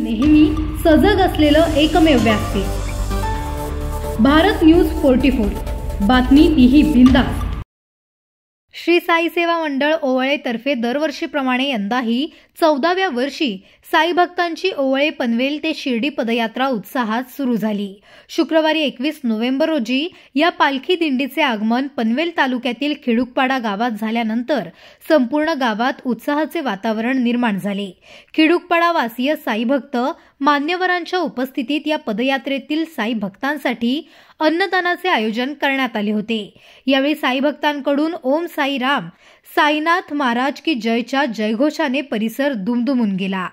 नेहमी सजग असलेलं एकमेव व्यासपीठ भारत न्यूज 44, बातमी तीही बिंदास। श्री साई सेवा मंडळ ओवळे तर्फे दरवर्षीप्रमाणे यंदाही 14व्या वर्षी साई भक्तांची ओवळे पनवेल ते शिर्डी पदयात्रा उत्साहात सुरू झाली। शुक्रवारी 21 नोव्हेंबर रोजी या पालखी दिंडीचे आगमन पनवेल तालुक्यातील खिडुकपाडा गावात झाल्यानंतर संपूर्ण गावात उत्साहाचे वातावरण निर्माण झाले। खिडुकपाडा वासीय साई भक्त मान्यवरांच्या उपस्थितीत या पदयात्रेतील साई भक्तांसाठी अन्नदानाचे आयोजन करण्यात आले होते। यावेळी साई भक्तांकडून ओम साई राम, साईनाथ महाराज की जयच्या जयघोषाने परिसर दुमदुमून गेला।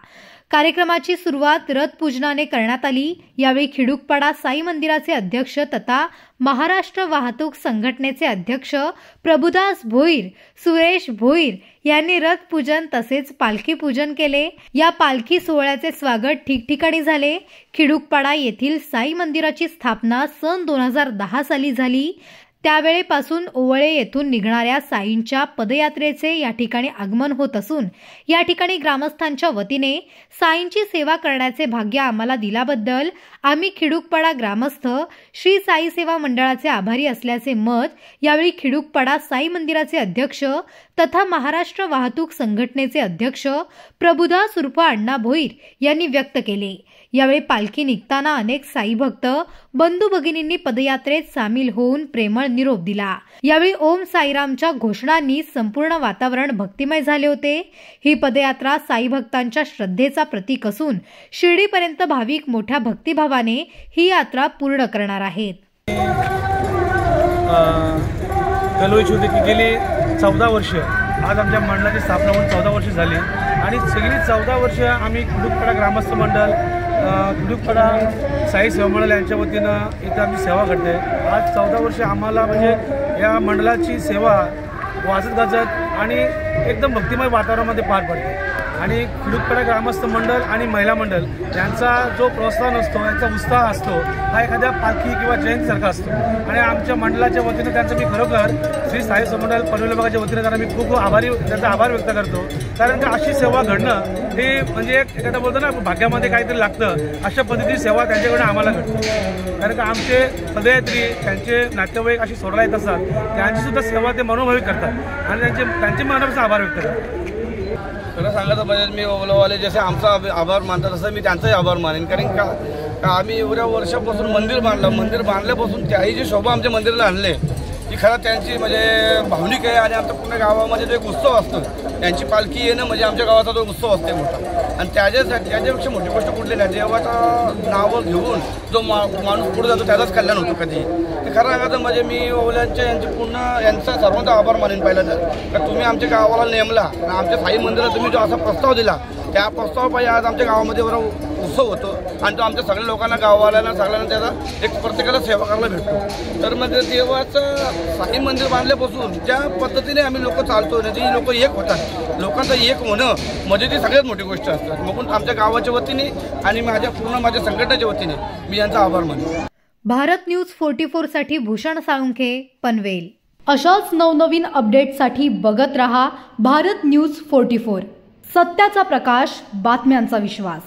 कार्यक्रमाची सुरुवात रथपूजनाने करण्यात आली। यावेळी खिडुकपाडा साई मंदिराचे अध्यक्ष तथा महाराष्ट्र वाहतूक संघटनेचे अध्यक्ष प्रभुदास भोईर, सुरेश भोईर यांनी रथपूजन तसेच पालखी पूजन केले। या पालखी सोहळ्याचे स्वागत ठिकठिकाणी झाले। खिडुकपाडा येथील साई मंदिराची स्थापना सन 2010 साली झाली। त्यावेळेपासून ओवळे येथून निघणाऱ्या साईंच्या पदयात्रेचे या ठिकाणी आगमन होत असून या ठिकाणी ग्रामस्थांच्या वतीने साईंची सेवा करण्याचे भाग्य आम्हाला दिल्याबद्दल आम्ही खिडुकपाडा ग्रामस्थ श्री साई सेवा मंडळाचे आभारी असल्याचे मत यावेळी खिडुकपाडा साई मंदिराचे अध्यक्ष तथा महाराष्ट्र वाहतूक संघटनेचे अध्यक्ष प्रभुदास उर्फ अण्णा भोईर यांनी व्यक्त केले। यावेळी पालखी निघताना अनेक साई भक्त बंधू भगिनींनी पदयात्रेत सामील होऊन प्रेमळ निरोप दिला। यावेळी ओम साईरामच्या घोषणांनी संपूर्ण वातावरण भक्तिमय झाले होते। ही पदयात्रा साई भक्तांच्या श्रद्धेचा प्रतीक असून शिर्डीपर्यंत भाविक मोठ्या भक्तिभावाने ही यात्रा पूर्ण करणार आहेत। गेली 14 वर्ष आज आमच्या मंडळाची स्थापना होऊन 14 वर्ष झाली आणि सगळी 14 वर्ष आम्ही खिडुकपाडा ग्रामस्थ मंडळ खिडुकपाडा साई सेवा मंडळ यांच्या वतीनं इथं आमची सेवा करते। आज 14 वर्ष आम्हाला म्हणजे या मंडळाची सेवा वाजत गाजत आणि एकदम भक्तिमय वातावरणामध्ये पार पडते आणि खिडुकपाडा ग्रामस्थ मंडळ आणि महिला मंडळ यांचा जो प्रोत्साहन असतो, यांचा उत्साह असतो हा एखाद्या पालखी किंवा जयंतीसारखा असतो आणि आमच्या मंडळाच्या वतीनं त्यांचं मी खरोखर श्री साई समंडळ पनवेल विभागाच्या वतीनं त्यांना मी खूप त्यांचा आभार व्यक्त करतो। कारण का अशी सेवा घडणं हे म्हणजे एखादा बोलतो ना भाग्यामध्ये काहीतरी लागतं, अशा पद्धतीची सेवा त्यांच्याकडून आम्हाला घडते। कारण का आमचे पदयात्री त्यांचे नातेवाईक अशी सोडला येत असतात, त्यांची सुद्धा सेवा ते मनोभावी करतात आणि त्यांचे मनापासून आभार व्यक्त करतात। खरं सांगायचं म्हणजे मी ओवळेवाले जसे आमचा आभार मानतात तसं मी त्यांचाही आभार मानेन। कारण का आम्ही एवढ्या वर्षापासून मंदिर बांधल्यापासून त्याही जी शोभा आमच्या मंदिराला आणले ती खरं त्यांची म्हणजे भावनिक आहे आणि आमच्या पूर्ण गावामध्ये जो एक उत्सव असतो त्यांची पालखी येणं म्हणजे आमच्या गावाचा तो उत्सव असते मोठा आणि त्याच्यापेक्षा मोठी गोष्ट कुठली नाही, देवाचं नाव घेऊन जो माणूस पुढे जातो त्याचाच कल्याण होतो कधी। ते खरं सांगायचं म्हणजे मी ओवळ्यांच्या यांचा सर्वांचा आभार मानेन। पहिलं तर तुम्ही आमच्या गावाला नेमला आणि आमच्या साई मंदिरात तुम्ही जो असा प्रस्ताव दिला त्या प्रस्तावापायी आज आमच्या गावामध्ये बरोबर उत्सव होतो आणि तो आमच्या सगळ्या लोकांना गाववाल्यांना सगळ्यांना त्याचा एक प्रत्येकाला सेवा करायला भेटतो। तर म्हणजे देवाचं साई मंदिर बांधल्यापासून ज्या पद्धतीने आम्ही लोक चालतो ना, जी लोक एक होतात, लोकांचं एक होणं म्हणजे ती सगळ्यात मोठी गोष्ट असतात। मग आमच्या गावाच्या वतीने आणि माझ्या संघटनेच्या वतीने मी यांचा आभार मानतो। भारत न्यूज 44 साठी भूषण साळुंखे, पनवेल। अशाच नवनवीन अपडेटसाठी बघत रहा भारत न्यूज 44, सत्याचा प्रकाश, बातम्यांचा विश्वास।